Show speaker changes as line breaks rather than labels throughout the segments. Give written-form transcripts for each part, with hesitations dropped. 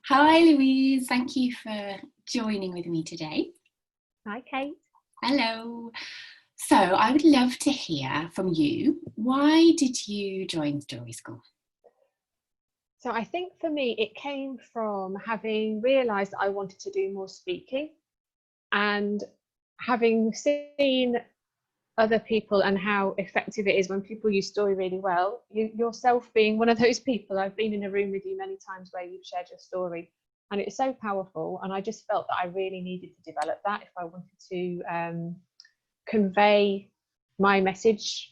Hi Louise, thank you for joining with me today.
Hi, Kate.
Hello. So I would love to hear from you. Why did you join Story School?
So I think for me, it came from having realised that I wanted to do more speaking and having seen other people and how effective it is when people use story really well. You yourself being one of those people, I've been in a room with you many times where you've shared your story and it's so powerful. And I just felt that I really needed to develop that if I wanted to convey my message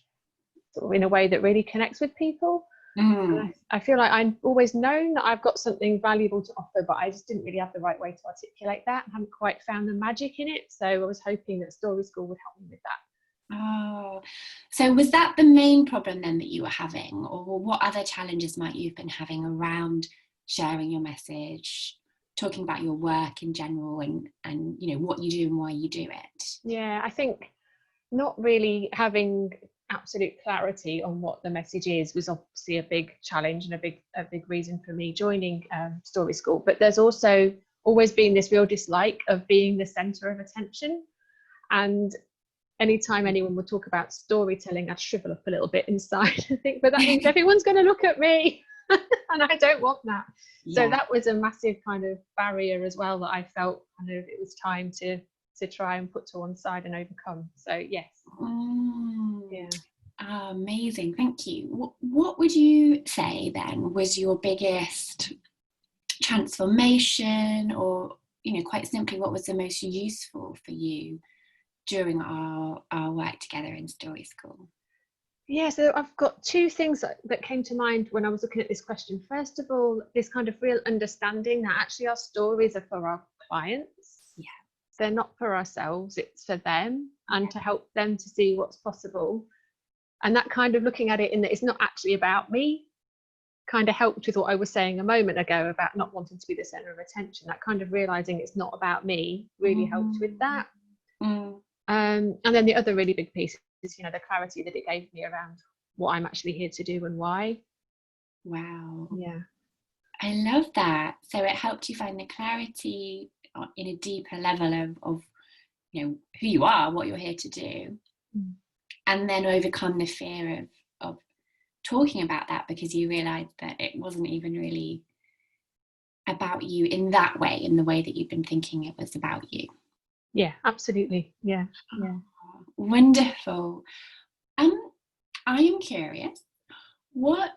sort of in a way that really connects with people. And I feel like I've always known that I've got something valuable to offer, but I just didn't really have the right way to articulate that. I haven't quite found the magic in it. So I was hoping that Story School would help me with that.
Oh, so was that the main problem then that you were having, or what other challenges might you have been having around sharing your message, talking about your work in general and you know what you do and why you do it?
Yeah, I think not really having absolute clarity on what the message is was obviously a big challenge and a big reason for me joining Story School. But there's also always been this real dislike of being the centre of attention. And anytime anyone would talk about storytelling, I'd shrivel up a little bit inside and think, but that means everyone's going to look at me. And I don't want that.
Yeah.
So that was a massive kind of barrier as well that I felt kind of it was time to try and put to one side and overcome. So yes.
Yeah. Oh, amazing, thank you. What would you say then was your biggest transformation, or quite simply, what was the most useful for you during our work together in Story School?
Yeah, so I've got two things that came to mind when I was looking at this question. First of all, this kind of real understanding that actually our stories are for our clients.
Yeah.
They're not for ourselves, it's for them, and to help them to see what's possible. And that kind of looking at it in that it's not actually about me kind of helped with what I was saying a moment ago about not wanting to be the center of attention. That kind of realizing it's not about me really helped with that. And then the other really big piece is, the clarity that it gave me around what I'm actually here to do and why.
Wow.
Yeah.
I love that. So it helped you find the clarity in a deeper level of who you are, what you're here to do, and then overcome the fear of talking about that, because you realized that it wasn't even really about you in that way, in the way that you've been thinking it was about you.
Yeah, absolutely. Yeah.
Oh, wonderful. I am curious, what,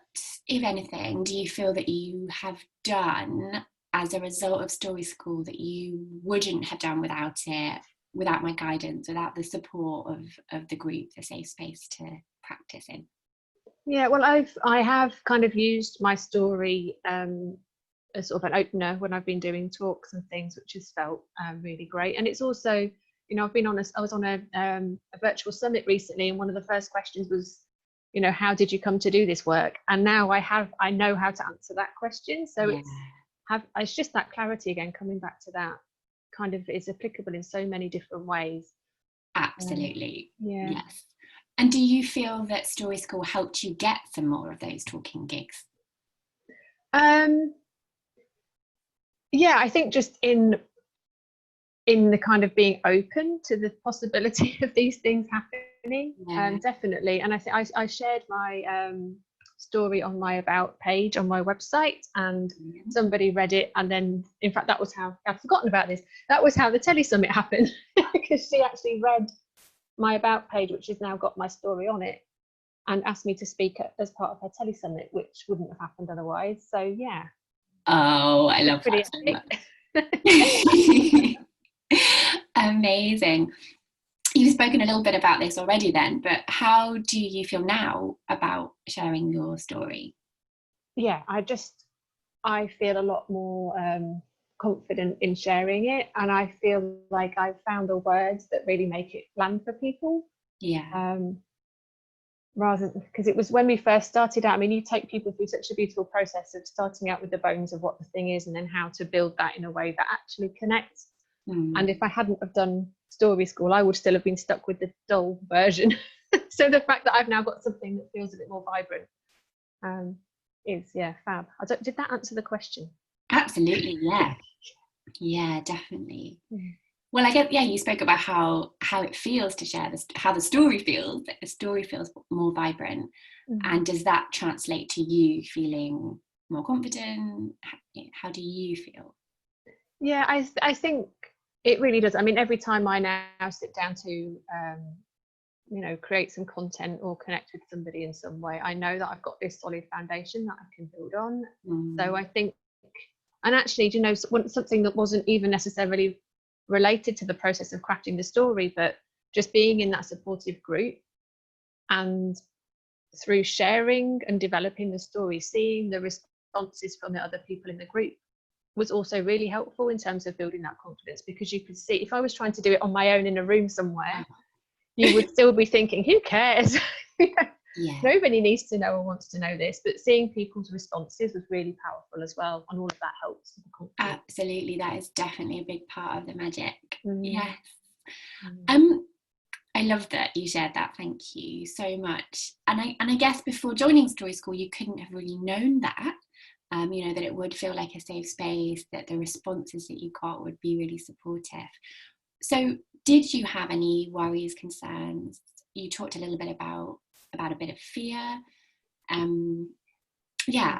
if anything, do you feel that you have done as a result of Story School that you wouldn't have done without it, without my guidance, without the support of the group, the safe space to practice in?
Yeah, well, I have kind of used my story as sort of an opener when I've been doing talks and things, which has felt really great. And it's also, I've been honest, I was on a virtual summit recently, and one of the first questions was, how did you come to do this work? And now I know how to answer that question. So it's just that clarity again, coming back to that kind of is applicable in so many different ways.
Absolutely.
Yes.
And do you feel that Story School helped you get some more of those talking gigs?
Yeah, I think just in the kind of being open to the possibility of these things happening, definitely. And I shared my story on my about page on my website, and somebody read it, and then in fact that was how I'd forgotten about this. That was how the Tele Summit happened, because she actually read my about page, which has now got my story on it, and asked me to speak as part of her Tele Summit, which wouldn't have happened otherwise. So yeah.
Oh, I love that so much. Amazing. You've spoken a little bit about this already then, but how do you feel now about sharing your story?
Yeah, I feel a lot more confident in sharing it, and I feel like I've found the words that really make it land for people. Rather than, because it was when we first started out, I mean, you take people through such a beautiful process of starting out with the bones of what the thing is and then how to build that in a way that actually connects. And if I hadn't have done Story School, I would still have been stuck with the dull version. So the fact that I've now got something that feels a bit more vibrant is fab. Did that answer the question?
Absolutely, yeah. Yeah, definitely.
Mm.
Well, I guess, yeah, you spoke about how it feels to share this, how the story feels, that the story feels more vibrant. And does that translate to you feeling more confident? How do you feel?
Yeah, I think it really does. I mean, every time I now sit down to create some content or connect with somebody in some way, I know that I've got this solid foundation that I can build on. So I think, and actually, something that wasn't even necessarily related to the process of crafting the story, but just being in that supportive group, and through sharing and developing the story, seeing the responses from the other people in the group was also really helpful in terms of building that confidence, because you could see if I was trying to do it on my own in a room somewhere, you would still be thinking, who cares?
Yeah.
Nobody needs to know or wants to know this. But seeing people's responses was really powerful as well, and all of that helps with the confidence.
Absolutely, that is definitely a big part of the magic. Yes. I love that you shared that. Thank you so much. And I guess before joining StorySchool, you couldn't have really known that. That it would feel like a safe space, that the responses that you got would be really supportive. So did you have any worries, concerns? You talked a little bit about a bit of fear.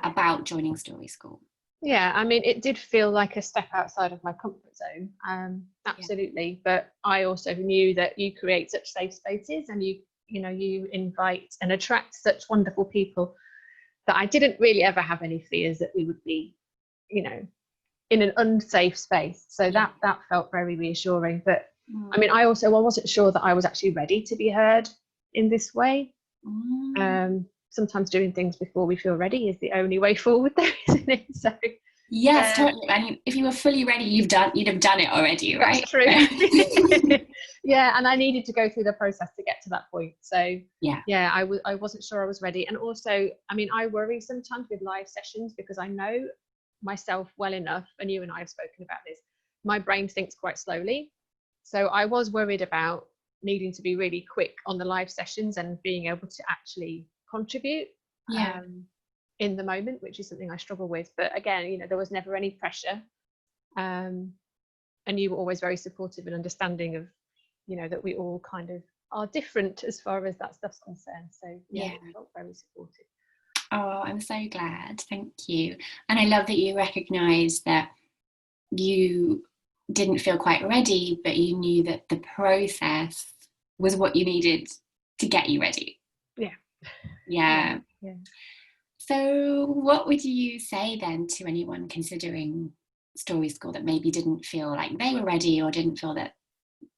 About joining StorySchool.
Yeah, I mean, it did feel like a step outside of my comfort zone. Absolutely. Yeah. But I also knew that you create such safe spaces, and you invite and attract such wonderful people, that I didn't really ever have any fears that we would be, in an unsafe space. So that felt very reassuring. But I mean, I wasn't sure that I was actually ready to be heard in this way. Sometimes doing things before we feel ready is the only way forward there, isn't it? So
yes, totally. I mean, if you were fully ready, you'd have done it already, right?
That's true. Yeah, and I needed to go through the process to get to that point. So yeah, I wasn't sure I was ready. And also, I mean, I worry sometimes with live sessions, because I know myself well enough, and you and I have spoken about this, my brain thinks quite slowly. So I was worried about needing to be really quick on the live sessions and being able to actually contribute in the moment, which is something I struggle with. But again, there was never any pressure, and you were always very supportive and understanding of, that we all kind of are different as far as that stuff's concerned. So it felt very supportive.
Oh, I'm so glad. Thank you. And I love that you recognised that you didn't feel quite ready, but you knew that the process was what you needed to get you ready. Yeah. So what would you say then to anyone considering StorySchool that maybe didn't feel like they were ready, or didn't feel that,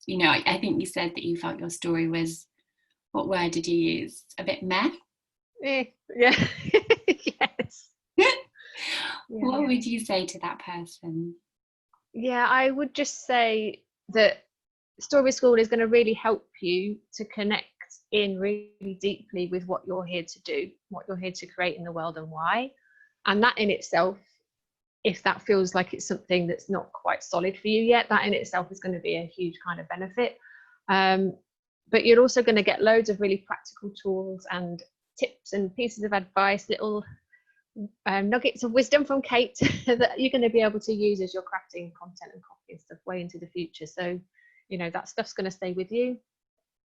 I think you said that you felt your story was, what word did you use? A bit meh?
Yeah. Yes.
What would you say to that person?
Yeah, I would just say that StorySchool is going to really help you to connect in really deeply with what you're here to do, what you're here to create in the world, and why. And that in itself, if that feels like it's something that's not quite solid for you yet, that in itself is going to be a huge kind of benefit. But you're also going to get loads of really practical tools and tips and pieces of advice, little nuggets of wisdom from Kate that you're going to be able to use as you're crafting content and copy and stuff way into the future. So, that stuff's going to stay with you,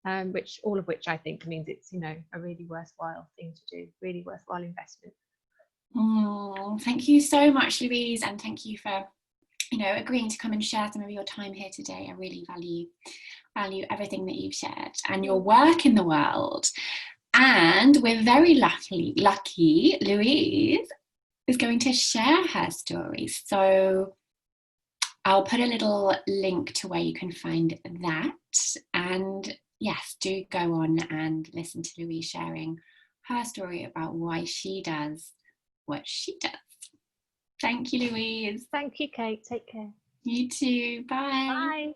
all of which I think means it's, a really worthwhile thing to do, really worthwhile investment.
Thank you so much, Louise, and thank you for agreeing to come and share some of your time here today. I really value everything that you've shared and your work in the world. And we're very lucky Louise is going to share her story. So I'll put a little link to where you can find that. And yes, do go on and listen to Louise sharing her story about why she does what she does. Thank you, Louise.
Thank you, Kate. Take care.
You too. Bye.
Bye.